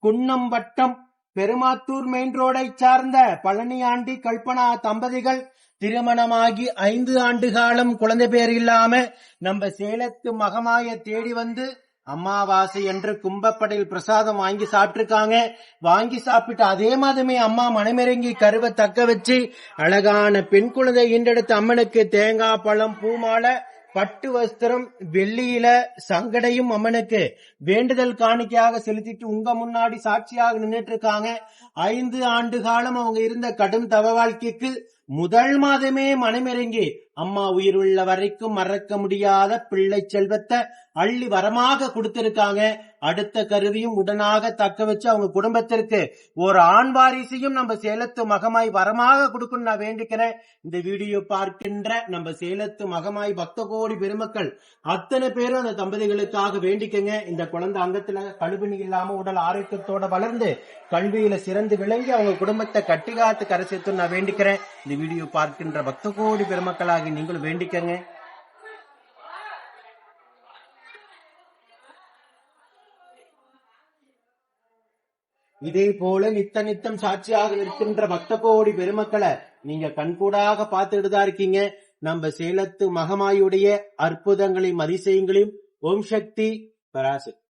குன்னம் வட்டம் பெருமாத்தூர் மெயின் ரோடை சார்ந்த பழனியாண்டி கல்பனா தம்பதிகள் திருமணமாகி 5 ஆண்டு காலம் குழந்தை பேர் இல்லாம நம்ம சேலத்து மகமாய தேடி வந்து அம்மாவாசை என்று கும்பப்படையில் பிரசாதம் வாங்கி சாப்பிட்டிருக்காங்க. வாங்கி சாப்பிட்டு அதே மாதமே அம்மா மனமிறங்கி கருவை தக்க வச்சு அழகான பெண் குழந்தை ஈண்டெடுத்த அம்மனுக்கு தேங்காய் பழம் பூமாலை பட்டு வஸ்திரம் வெள்ளியில சங்கடையும் அம்மனுக்கு வேண்டுதல் காணிக்கையாக செலுத்திட்டு உங்க முன்னாடி சாட்சியாக நின்றுட்டு இருக்காங்க. 5 ஆண்டு காலம் அவங்க இருந்த கடும் தவ வாழ்க்கைக்கு முதல் மாதமே மனமிறங்கி அம்மா உயிர் உள்ள வரைக்கும் மறக்க முடியாத பிள்ளை செல்வத்தை அள்ளி வரமாக கொடுத்திருக்காங்க. அடுத்த கருவியும் உடனாக தக்க வச்சு அவங்க குடும்பத்திற்கு ஒரு ஆண் வாரிசையும் நம்ம சேலத்து மகமாய் வரமாக கொடுக்கணும் நான் வேண்டிக்கிறேன். இந்த வீடியோ பார்க்கின்ற நம்ம சேலத்து மகமாய் பக்த கோடி பெருமக்கள் அத்தனை பேரும் அந்த தம்பதிகளுக்காக வேண்டிக்கங்க. இந்த குழந்தை அங்கத்துல கழுவினி இல்லாம உடல் ஆரோக்கியத்தோட வளர்ந்து கல்வியில சிறந்து விளங்கி அவங்க குடும்பத்தை கட்டிகாத்து கரை சேர்த்து நான் வேண்டிக்கிறேன். இந்த வீடியோ பார்க்கின்ற பக்த கோடி பெருமக்களாகி நீங்களும் வேண்டிக்கங்க. இதே போல நித்தம் சாட்சியாக இருக்கின்ற பக்த கோடி பெருமக்களை நீங்க கண்கூடாக பார்த்துட்டு தான் இருக்கீங்க. நம்ம சேலத்து மகமாயுடைய அற்புதங்களையும் அதிசயங்களையும் ஓம் சக்தி பராசக்தி.